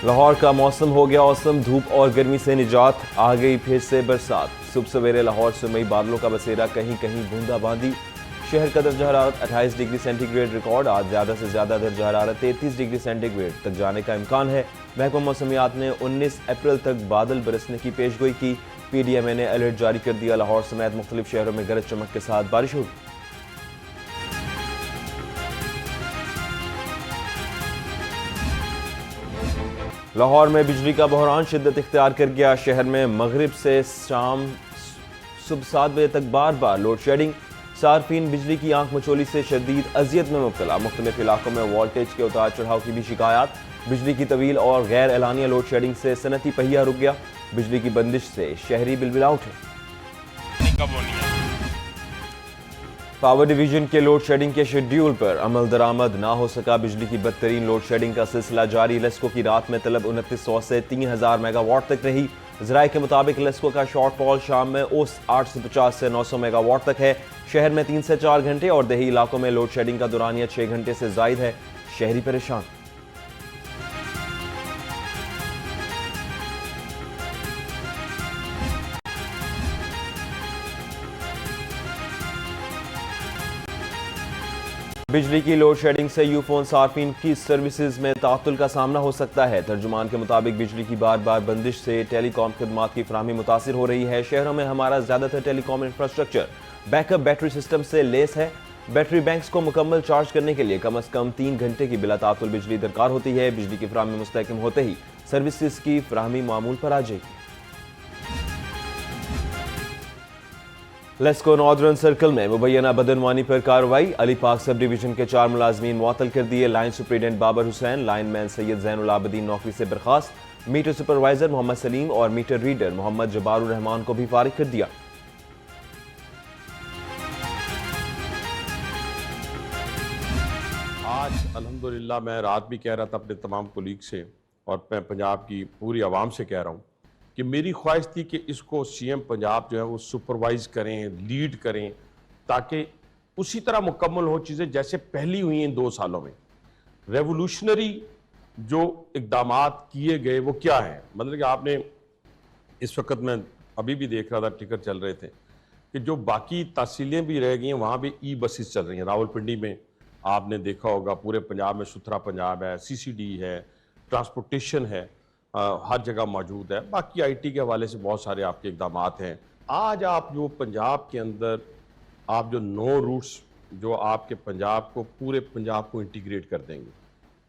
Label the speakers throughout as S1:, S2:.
S1: लाहौर का मौसम हो गया औसम, धूप और गर्मी से निजात, आ गई फिर से बरसात। सुबह सवेरे लाहौर से मई बादलों का बसेरा, कहीं कहीं बूंदाबांदी। शहर का दर्जा हरारत 28 डिग्री सेंटीग्रेड रिकॉर्ड। आज ज़्यादा से ज़्यादा दर्जा हरारत 33 डिग्री सेंटीग्रेड तक जाने का इम्कान है। महकमा मौसमियात ने 19 अप्रैल तक बादल बरसने की पेशगोई की। PDMA ने अलर्ट जारी कर दिया। लाहौर समेत मुख्तलिफ शहरों में गरज चमक के साथ बारिश होगी। लाहौर में बिजली का बहरान शिद्दत इख्तियार कर गया। शहर में मगरिब से शाम सुबह 7 बजे तक बार बार लोड शेडिंग। सार्फिन बिजली की आंख मचोली से शदीद अजियत में मुब्तला। मुख्तलिफ इलाकों में वोल्टेज के उतार चढ़ाव की भी शिकायत। बिजली की तवील और गैर एलानिया लोड शेडिंग से सनती पहिया रुक गया। बिजली की बंदिश से शहरी बिलबिला उठे। पावर डिवीजन के लोड शेडिंग के शेड्यूल पर अमल दरामद ना हो सका। बिजली की बदतरीन लोड शेडिंग का सिलसिला जारी। लेस्को की रात में तलब 2900 से 3000 मेगावाट तक रही। जराये के मुताबिक लेस्को का शॉर्टफॉल शाम में उस 850 से 900 मेगावाट तक है। शहर में 3 से 4 घंटे और देही इलाकों में लोड शेडिंग का दौरानिया 6 घंटे से जायद है। शहरी परेशान। बिजली की लोड शेडिंग से यूफोन सार्फिन की सर्विसेज में तातुल का सामना हो सकता है। तर्जुमान के मुताबिक बिजली की बार बार बंदिश से टेलीकॉम खदमात की फराहमी मुतासिर हो रही है। शहरों में हमारा ज्यादातर telecom infrastructure backup battery system से लेस है। बैटरी बैंक्स को मुकम्मल चार्ज करने के लिए कम अज कम 3 घंटे की बिला तातुल बिजली दरकार होती है। बिजली की फराहमी मुस्तहकम होते ही सर्विसेज की फराहमी मामूल पर आ जाएगी। लेस्को नॉर्दर्न सर्कल में मुबैना बदनवानी पर कार्रवाई। अली पाक सब डिवीजन के 4 मुलाजमीन मुअत्तल कर दिए। Line superintendent Babar Hussain, lineman Syed Zainul Abedin नौकरी से बर्खास्त। मीटर सुपरवाइजर मोहम्मद सलीम और मीटर रीडर मोहम्मद जब्बारुर रहमान को भी फारिग कर दिया।
S2: आज अल्हम्दुलिल्लाह मैं रात भी कह रहा था अपने तमाम कोलीग से और मैं पंजाब की पूरी आवाम से कह रहा हूँ कि मेरी ख्वाहिश थी कि इसको CM पंजाब जो है वो सुपरवाइज करें, लीड करें, ताकि उसी तरह मुकम्मल हो चीज़ें जैसे पहली हुई इन 2 सालों में। रेवोल्यूशनरी जो इकदामात किए गए वो क्या हैं, मतलब कि आपने इस वक्त मैं अभी भी देख रहा था, टिकट चल रहे थे कि जो बाकी तहसीलें भी रह गई हैं वहाँ भी बसेस चल रही हैं। रावलपिंडी में आपने देखा होगा, पूरे पंजाब में सुथरा पंजाब है, CCD है, ट्रांसपोर्टेशन है, हर जगह मौजूद है। बाकी IT के हवाले से बहुत सारे आपके इकदामात हैं। आज आप जो पंजाब के अंदर आप जो 9 रूट्स जो आपके पंजाब को, पूरे पंजाब को इंटीग्रेट कर देंगे,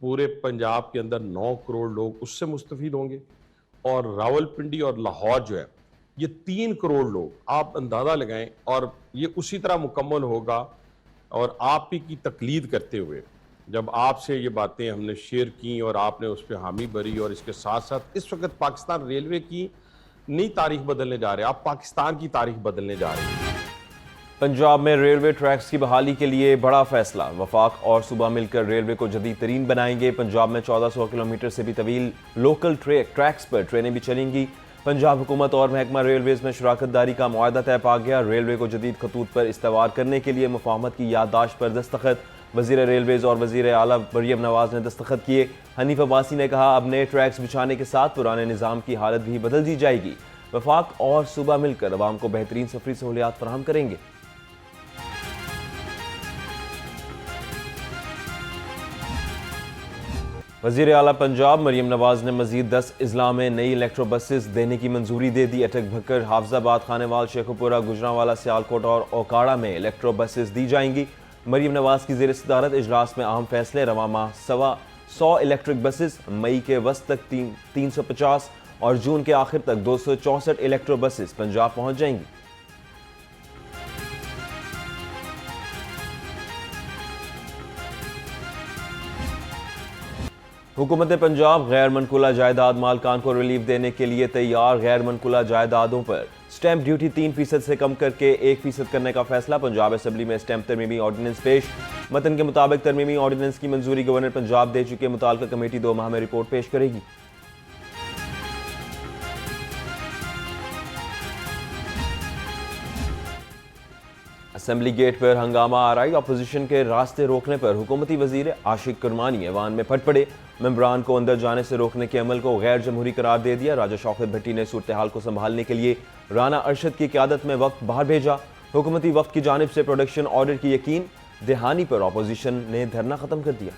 S2: पूरे पंजाब के अंदर 9 करोड़ लोग उससे मुस्तफीद होंगे। और रावलपिंडी और लाहौर जो है ये 3 करोड़ लोग, आप अंदाज़ा लगाएं, और ये उसी तरह मुकम्मल होगा। और आप ही की तकलीद करते हुए जब आपसे ये बातें हमने शेयर की और आपने उस पर हामी भरी, और इसके साथ साथ इस वक्त पाकिस्तान रेलवे की नई तारीख बदलने जा रहे हैं, आप पाकिस्तान की तारीख बदलने जा रहे हैं।
S1: पंजाब में रेलवे ट्रैक्स की बहाली के लिए बड़ा फैसला। वफाक और सूबा मिलकर रेलवे को जदीद तरीन बनाएंगे। पंजाब में 1400 किलोमीटर से भी तवील लोकल ट्रैक्स पर ट्रेनें भी चलेंगी। पंजाब हुकूमत और महकमा रेलवेज में शराकत दारी का मुआहदा तय पा गया। रेलवे को जदीद खतूत पर इस्तवार करने के लिए मुफाहमत की याददाश्त पर दस्तखत। वज़ीर रेलवेज और वज़ीर आला मरियम नवाज ने दस्तखत किए। हनीफ अब्बासी ने कहा, अब नए ट्रैक्स बिछाने के साथ पुराने निज़ाम की हालत भी बदल दी जाएगी। वफाक और सूबा मिलकर अवाम को बेहतरीन सफरी सहूलियात फराहम करेंगे। वज़ीर आला पंजाब मरियम नवाज ने मजीद 10 अजला में नई इलेक्ट्रो बसेस देने की मंजूरी दे दी। अटक भक्कर, हाफजाबाद, खानेवाल, शेखुपुरा, गुजरांवाला, सियालकोट और ओकाड़ा में इलेक्ट्रो बसेस दी जाएंगी। मरियम नवाज की ज़ेर सदारत इजलास में अहम फैसले। रवा माह 100 इलेक्ट्रिक बसेस, मई के वस्त तक 350 और जून के आखिर तक 264 इलेक्ट्रो बसेस पंजाब पहुंच जाएंगी। हुकूमत पंजाब गैर मनकुला जायदाद मालकान को रिलीफ देने के लिए तैयार। गैर मनकुला जायदादों पर स्टैंप ड्यूटी 3% से कम करके 1% करने का फैसला। पंजाब असेंबली में स्टैंप तरमीमी ऑर्डिनेंस पेश। मतन के मुताबिक तरमीमी ऑर्डिनेंस की मंजूरी गवर्नर पंजाब दे चुके। मुताल्लिका कमेटी 2 माह में रिपोर्ट पेश करेगी। असेंबली गेट पर हंगामा आराई, अपोजिशन के रास्ते रोकने पर हुकूमती वजीर आशिक कुरमानी ऐवान में फट पड़े। मेंबरान को अंदर जाने से रोकने के अमल को गैर जमहूरी करार दे दिया। राजा शौकत भट्टी ने सूरत हाल को संभालने के लिए राना अरशद की क़यादत में वफ्द बाहर भेजा। हुकूमती वफ्द की जानिब से प्रोडक्शन ऑर्डर की यकीन दहानी पर अपोजिशन ने धरना खत्म कर दिया।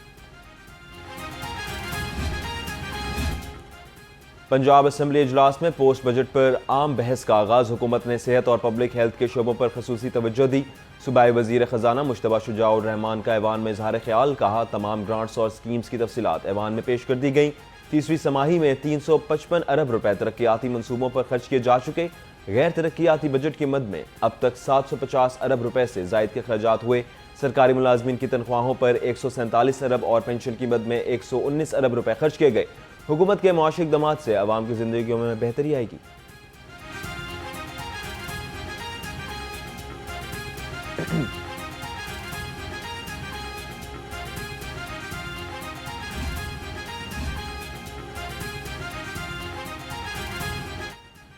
S1: पंजाब असम्बली इजलास में पोस्ट बजट पर आम बहस का आगाज। हुकूमत ने सेहत और पब्लिक हेल्थ के शोबों पर खसूसी तवज्जो दी। सूबाई वजीर खजाना मुश्तबा शुजाउर रहमान का ऐवान में इजहार ख्याल, कहा तमाम ग्रांट्स और स्कीम्स की तफसीलात ऐवान में पेश कर दी गई। तीसरी समाही में 355 अरब रुपए तरक्याती मनसूबों पर खर्च किए जा चुके। गैर तरक्याती बजट की मद में अब तक 750 अरब रुपए से जायद के अखराजात हुए। सरकारी मुलाजमीन की तनख्वाहों पर 147 अरब और पेंशन की मद में 119 अरब रुपए खर्च किए गए। हुकूमत के मुआशी इक़दामात से अवाम की जिंदगियों में बेहतरी आएगी।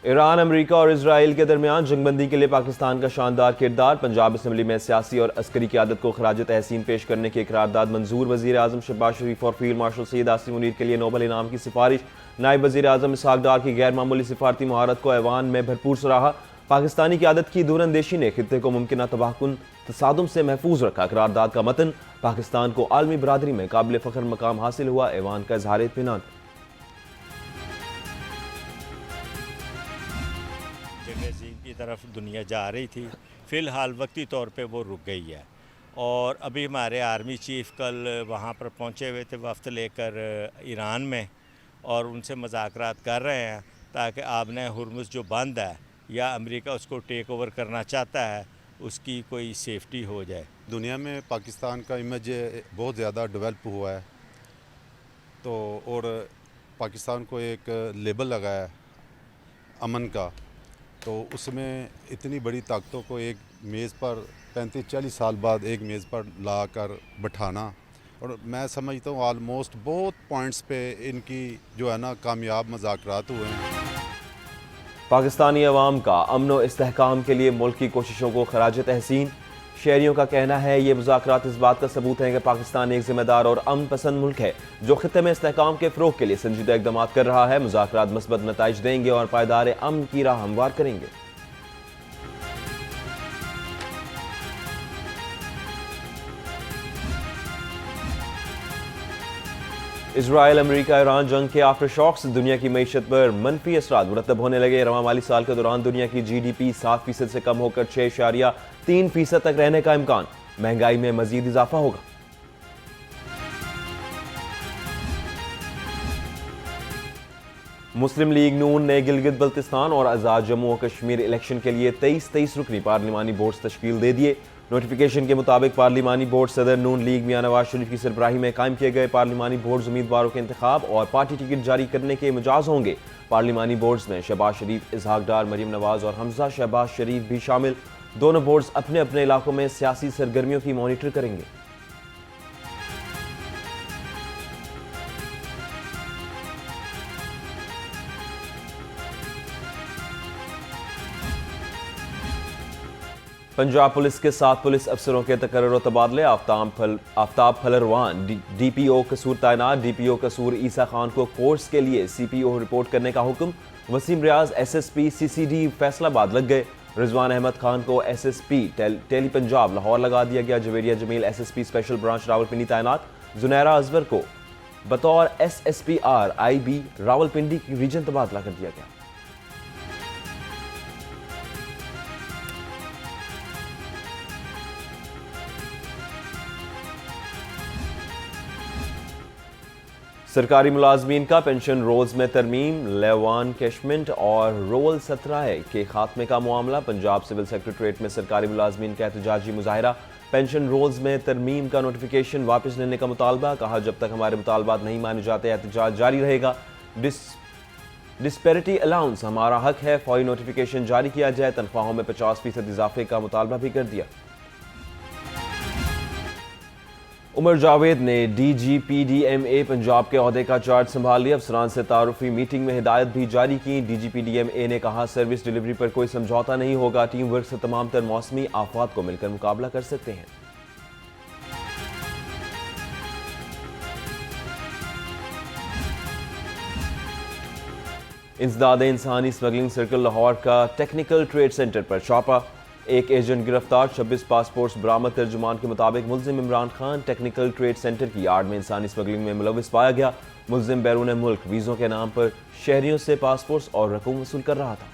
S1: ईरान, अमेरिका और इसराइल के दरमियान जंगबंदी के लिए पाकिस्तान का शानदार किरदार। पंजाब असम्बली में सियासी और अस्करी क़यादत को खराज तहसीन पेश करने की करारदाद मंजूर। वज़ीर आज़म शहबाज शरीफ और फील्ड मार्शल सैयद आसिम मुनीर के लिए नोबल इनाम की सिफारिश। नायब वज़ीर आज़म इसहाक डार की गैर मामूली सिफारती महारत को ऐवान में भरपूर सराहा। पाकिस्तानी क़यादत की दूरअंदेशी ने खित्ते को मुमकिन तबाहकुन तसादुम से महफूज रखा। करारदाद का मतन, पाकिस्तान को आलमी बरादरी में काबिल फ़ख्र मकाम हासिल हुआ। ऐवान का इजहार इत्मीनान।
S3: की तरफ दुनिया जा रही थी, फ़िलहाल वक्ती तौर पे वो रुक गई है। और अभी हमारे आर्मी चीफ़ कल वहाँ पर पहुँचे हुए थे वफ्द लेकर ईरान में, और उनसे मुज़ाकरात कर रहे हैं ताकि आबने हुर्मुज़ जो बंद है या अमेरिका उसको टेक ओवर करना चाहता है उसकी कोई सेफ्टी हो जाए।
S4: दुनिया में पाकिस्तान का इमेज बहुत ज़्यादा डेवलप हुआ है, तो और पाकिस्तान को एक लेबल लगा है अमन का, तो उसमें इतनी बड़ी ताकतों को एक मेज़ पर 35-40 साल बाद एक मेज़ पर ला कर बैठाना, और मैं समझता हूँ आलमोस्ट बहुत पॉइंट्स पे इनकी जो है ना कामयाब मुज़ाकरात हुए हैं।
S1: पाकिस्तानी अवाम का अमन व इस्तेहकाम के लिए मुल्क की कोशिशों को खराज तहसीन। शहरियों का कहना है ये मुज़ाकरात इस बात का सबूत है कि पाकिस्तान एक जिम्मेदार और अमन पसंद मुल्क है जो खित्ते में इस्तेहकाम के फ़रोग़ के लिए संजीदा इक़दाम कर रहा है। मुज़ाकरात मस्बत नताइज देंगे और पायदार अमन की राह हमवार करेंगे। इसराइल अमेरिका ईरान जंग के आफ्टर शॉक्स, दुनिया की मईशत पर मनफी असरात मुरतब होने लगे। रवां माली साल के दौरान दुनिया की GDP 7% से कम होकर 6.3% तक रहने का इम्कान। महंगाई में मजीद इजाफा होगा। मुस्लिम लीग नून ने गिलगित बल्तिस्तान और आज़ाद जम्मू और कश्मीर इलेक्शन के लिए 23 रुकनी पार्लिमानी बोर्ड तश्कील दे दिए। नोटिफिकेशन के मुताबिक पार्लिमानी बोर्ड सदर नून लीग मियां नवाज शरीफ की सरबराही में कायम किए गए पार्लिमानी बोर्ड उम्मीदवारों के इंतखाब और पार्टी टिकट जारी करने के मिजाज होंगे। पार्लिमानी बोर्ड्स में शहबाज शरीफ, इसहाक डार, मरीम नवाज और हमजा शहबाज शरीफ भी शामिल। दोनों बोर्ड्स अपने अपने इलाकों में सियासी सरगर्मियों की मॉनिटर करेंगे। पंजाब पुलिस के 7 पुलिस अफसरों के तकर्रुर तबादले। आफ्ताब फलरवान DPO कसूर तैनात। DPO कसूर ईसा खान को कोर्स के लिए CPO रिपोर्ट करने का हुक्म। वसीम रियाज SSP CCD फैसलाबाद लग गए। रिजवान अहमद खान को SSP टेली पंजाब लाहौर लगा दिया गया। Javeria Jamil SSP special branch Rawalpindi तैनात। जुनैरा अजवर को बतौर SSPR IB रावलपिंडी की रीजन तबादला कर दिया गया। सरकारी मुलाजमीन का पेंशन रोल्स में तरमीम। लेवान कैशमेंट और रोल 17 के खात्मे का मामला। पंजाब सिविल सेक्रेटरीट में सरकारी मुलाजमीन का एहतजाजी मुजाहरा। पेंशन रोल्स में तरमीम का नोटिफिकेशन वापस लेने का मुतालबा। कहा जब तक हमारे मुतालबात नहीं माने जाते एहतजाज जारी रहेगा। डिस्पैरिटी अलाउंस हमारा हक है, फौरी नोटिफिकेशन जारी किया जाए। तनख्वाहों में 50% इजाफे का मुतालबा भी कर दिया। उमर जावेद ने DGPDMA पंजाब के ओहदे का चार्ज संभाल लिया। अफसरान से तारुफी मीटिंग में हिदायत भी जारी की। DGPDMA ने कहा सर्विस डिलीवरी पर कोई समझौता नहीं होगा, टीम वर्क से तमाम तर मौसमी आफात को मिलकर मुकाबला कर सकते हैं। इंसदाद इंसानी स्मगलिंग सर्कल लाहौर का टेक्निकल ट्रेड सेंटर पर छापा, एक एजेंट गिरफ्तार, 26 पासपोर्ट्स बरामद। तर्जुमान के मुताबिक मुल्जिम Imran Khan technical trade centre की आड़ में इंसानी स्मगलिंग में मुलविस पाया गया। मुल्जिम बैरून मुल्क वीज़ों के नाम पर शहरियों से पासपोर्ट्स और रकूम वसूल कर रहा था।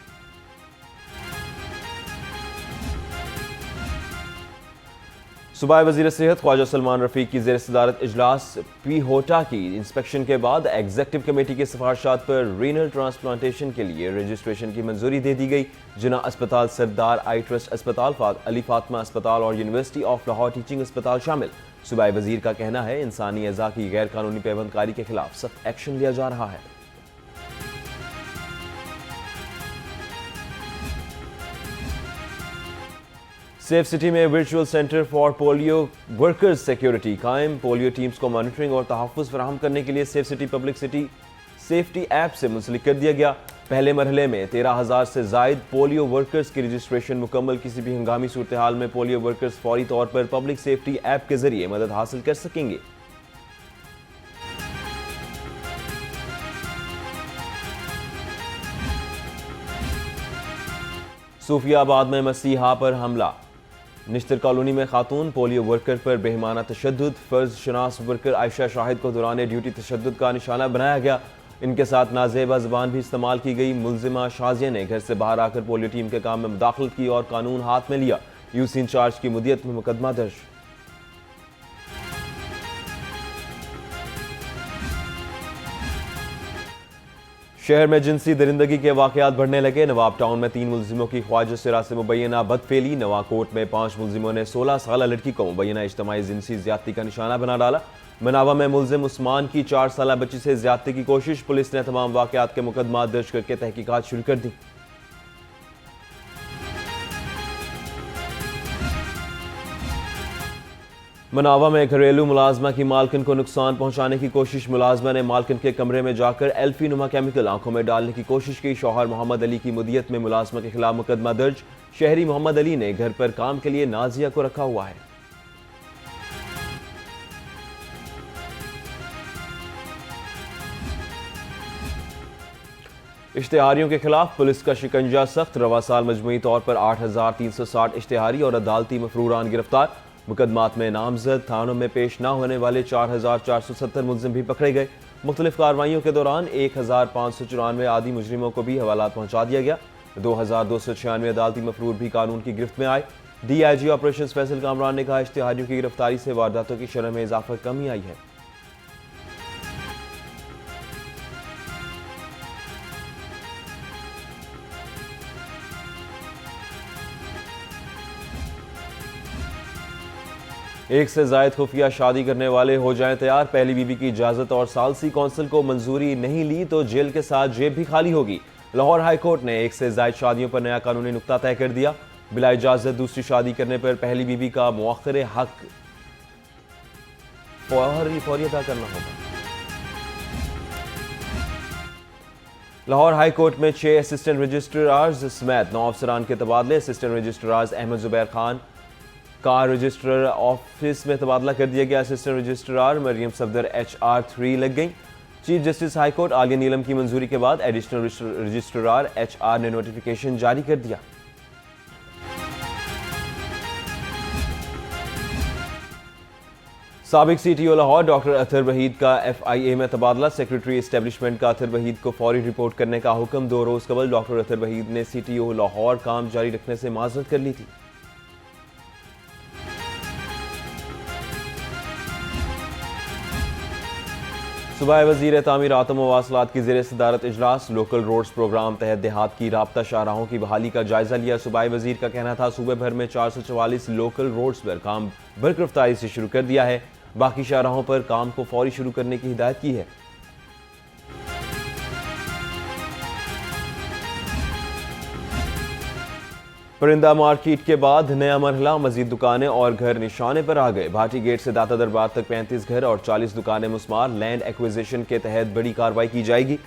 S1: सूबाई वज़ीर सेहत ख्वाजा सलमान रफीक की ज़ेर सदारत इजलास पीहोटा की इंस्पेक्शन के बाद एग्जेक्टिव कमेटी की सिफारिशात पर रीनल ट्रांसप्लांटेशन के लिए रजिस्ट्रेशन की मंजूरी दे दी गई। जिना अस्पताल, सरदार आई ट्रस्ट अस्पताल, अली फातमा अस्पताल और यूनिवर्सिटी ऑफ लाहौर टीचिंग अस्पताल शामिल। सूबाई वज़ीर का कहना है इंसानी अज़ा की गैर कानूनी पैबंदकारी के खिलाफ सख्त एक्शन लिया जा रहा है। सेफ सिटी में virtual centre for polio workers security कायम। पोलियो टीम्स को मॉनिटरिंग और तहफ़्फ़ुज़ फराहम करने के लिए safe city public city safety app से मुंसलिक कर दिया गया। पहले मरहले में 13,000 से ज़ायद पोलियो वर्कर्स की रजिस्ट्रेशन मुकम्मल। किसी भी हंगामी सूरत हाल में पोलियो वर्कर्स फौरी तौर पर पब्लिक सेफ्टी ऐप के जरिए मदद हासिल कर सकेंगे। सूफियाबाद में मसीहा पर हमला, निश्तर कॉलोनी में खातून पोलियो वर्कर पर बेहमाना तशद्दुद। फर्ज शनास वर्कर आयशा शाहिद को दौरान ड्यूटी तशद्दुद का निशाना बनाया गया। इनके साथ नाजेबा जबान भी इस्तेमाल की गई। मुलजिमा शाजिया ने घर से बाहर आकर पोलियो टीम के काम में मुदाखलत की और कानून हाथ में लिया। यूसी इंचार्ज की मुदियत में मुकदमा दर्ज। शहर में जिनसी दरिंदगी के वाकयात बढ़ने लगे। नवाब टाउन में 3 मुलजिमों की ख्वाजा सिरा से मुबैना बदफेली। नवाकोट में 5 मुलजिमों ने 16 साल लड़की को मुबैना इज्तिमाई जिनसी ज्यादती का निशाना बना डाला। मनावा में मुलजिम उस्मान की 4 साल बच्ची से ज्यादती की कोशिश। पुलिस ने तमाम वाकयात के मुकदमा दर्ज करके तहकीकात शुरू कर दी। मनावा में घरेलू मुलाजमा की मालकिन को नुकसान पहुंचाने की कोशिश। मुलाजमा ने मालकिन के कमरे में जाकर एल्फी नुमा केमिकल आंखों में डालने की कोशिश की। शौहर मोहम्मद अली की मुदियत में मुलाजमा के खिलाफ मुकदमा दर्ज। शहरी मोहम्मद अली ने घर पर काम के लिए नाजिया को रखा हुआ है। इश्तेहारियों के खिलाफ पुलिस का शिकंजा सख्त। रवा साल मजमूई तौर पर 8,360 इश्तेहारी और अदालती मफरूरान गिरफ्तार। मुकदमात में नामजद थानों में पेश न होने वाले 4,470 मुलजिम भी पकड़े गए। मुख्तलिफ कार्रवाइयों के दौरान 1,594 आदि मुजरिमों को भी हवालात पहुंचा दिया गया। 2,296 अदालती मफरूर भी कानून की गिरफ्त में आए। DIG ऑपरेशन फैसल कामरान ने कहा इश्तेहारियों की गिरफ्तारी से वारदातों की शरह में इजाफा कमी आई है। एक से जायद खुफिया शादी करने वाले हो जाएं तैयार। पहली बीवी की इजाजत और सालसी कौंसिल को मंजूरी नहीं ली तो जेल के साथ जेब भी खाली होगी। लाहौर हाई कोर्ट ने एक से जायद शादियों पर नया कानूनी नुक्ता तय कर दिया। बिला इजाजत दूसरी शादी करने पर पहली बीवी का मुअख्खरे हक फौरी अदा करना होगा। लाहौर हाई कोर्ट में 6 असिस्टेंट रजिस्ट्रार्स समेत 9 अफसरान के तबादले। असिस्टेंट रजिस्ट्रार्स अहमद जुबैर खान का रजिस्ट्रार ऑफिस में तबादला कर दिया गया। Assistant registrar Maryam Safdar HR 3 लग गई। Chief justice high court Aliya Neelam की मंजूरी के बाद एडिशनल रजिस्ट्रार HR ने नोटिफिकेशन जारी कर दिया। साबिक CTO लाहौर डॉक्टर अतर वहीद का FIA में तबादला। सेक्रेटरी एस्टेब्लिशमेंट का अतर वहीद को फौरी रिपोर्ट करने का हुक्म। 2 रोज कबल डॉक्टर अतर वहीद ने CTO लाहौर काम जारी रखने से माजरत कर ली थी। सूबाई वज़ीर तामीरात व मवासलात की ज़ेर सदारत इजलास। लोकल रोड्स प्रोग्राम तहत देहात की राब्ता शाहराहों की बहाली का जायजा लिया। सूबाई वज़ीर का कहना था सूबे भर में 444 लोकल रोड्स पर काम बरकरफ्तारी से शुरू कर दिया है। बाकी शाहराहों पर काम को फौरी शुरू करने की हिदायत की है। परिंदा मार्केट के बाद नया मरहला, मजीद दुकानें और घर निशाने पर आ गए। भाटी गेट से दाता दरबार तक 35 घर और 40 दुकानें मुस्मार। लैंड एक्विजिशन के तहत बड़ी कार्रवाई की जाएगी।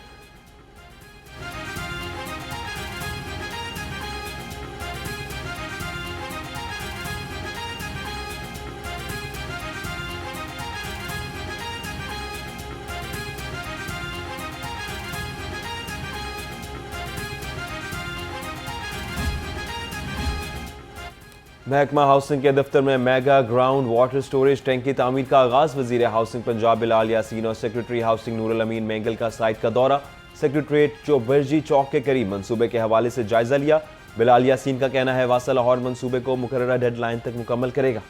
S1: महकमा हाउसिंग के दफ्तर में mega ground water storage tank की तामीर का आगाज। वजीर हाउसिंग पंजाब बिलाल यासीन और सेक्रेटरी हाउसिंग नूरुल अमीन मेंगल का साइट का दौरा। सेक्रेटरीट चौबरजी चौक के करीब मंसूबे के हवाले से जायजा लिया। बिलाल यासीन का कहना है वासा लाहौर मंसूबे को मुकर्ररा डेडलाइन तक मुकम्मल करेगा।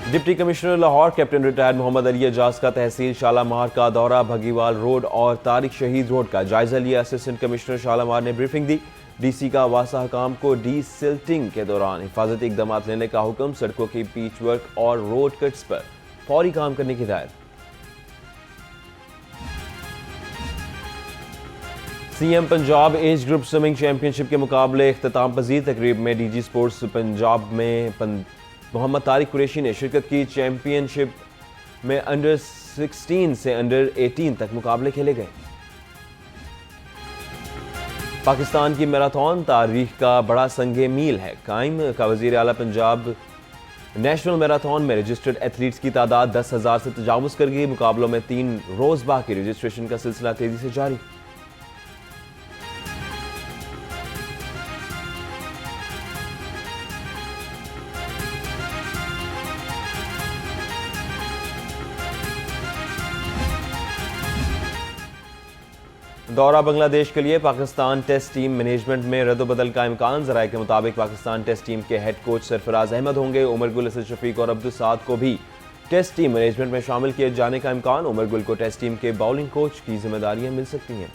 S1: Deputy commissioner Lahore captain retired Mohammad Ali Ejaz का तहसील शालामार का दौरा। भगीवाल रोड और तारिक शहीद रोड का जायजा लिया। असिस्टेंट कमिश्नर शालामार ने ब्रीफिंग दी। डीसी का वासा हकाम को डी सिल्टिंग के दौरान हिफाजती इकदाम लेने का हुक्म। सड़कों की पीच वर्क और रोड कट्स पर फौरी काम करने की हिदायत। CM Punjab age group swimming championship के मुकाबले इख्तिताम पजीर तकरीब में डीजी स्पोर्ट्स पंजाब में मोहम्मद तारिक कुरैशी ने शिरकत की। चैंपियनशिप में अंडर 16 से अंडर 18 तक मुकाबले खेले गए। पाकिस्तान की मैराथन तारीख का बड़ा संगे मील है कायम का। वजीर आला पंजाब नेशनल मैराथन में रजिस्टर्ड एथलीट्स की तादाद 10,000 से तजावुज कर गई। मुकाबलों में 3 रोज बाकी। रजिस्ट्रेशन का सिलसिला तेजी से जारी। दौरा बांग्लादेश के लिए पाकिस्तान टेस्ट टीम मैनेजमेंट में रद्दबदल का इम्कान। जराये के मुताबिक पाकिस्तान टेस्ट टीम के हेड कोच सरफराज अहमद होंगे। उमर गुल, असद शफीक और अब्दुल साद को भी टेस्ट टीम मैनेजमेंट में शामिल किए जाने का इम्कान। उमर गुल को टेस्ट टीम के बाउलिंग कोच की जिम्मेदारियां मिल सकती हैं।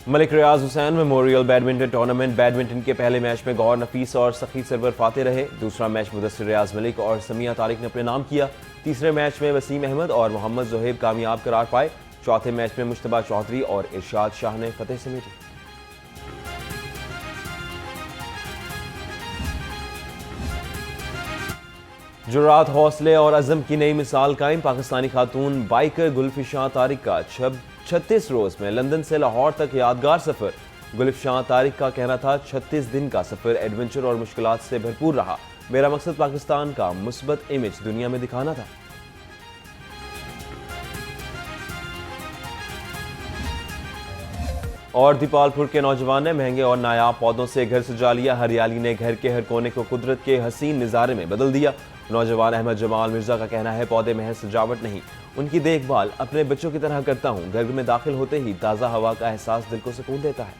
S1: Malik Riaz Hussain memorial badminton tournament. Badminton के पहले मैच में गौहर नफीस और सखी सरवर फाते रहे। दूसरा मैच मुदस्सिर रियाज मलिक और समिया तारिक ने अपने नाम किया। तीसरे मैच में वसीम अहमद और मोहम्मद जोहेब कामयाब करार पाए। चौथे मैच में मुश्तबा चौधरी और इरशाद शाह ने फतेह समेटी। जुर्रात, हौसले और अज़म की नई मिसाल कायम। पाकिस्तानी खातून बाइकर गुलफिशां तारिक का 36 रोज में लंदन से लाहौर तक यादगार सफर। गुलफिशां तारिक का कहना था 36 दिन का सफर एडवेंचर और मुश्किलात से भरपूर रहा। मेरा मकसद पाकिस्तान का मुस्बत इमेज दुनिया में दिखाना था। और दीपालपुर के नौजवान ने महंगे और नायाब पौधों से घर सजा लिया। हरियाली ने घर के हर कोने को कुदरत के हसीन नज़ारे में बदल दिया। नौजवान अहमद जमाल मिर्जा का कहना है पौधे महज सजावट नहीं, उनकी देखभाल अपने बच्चों की तरह करता हूँ। घर में दाखिल होते ही ताज़ा हवा का एहसास दिल को सुकून देता है।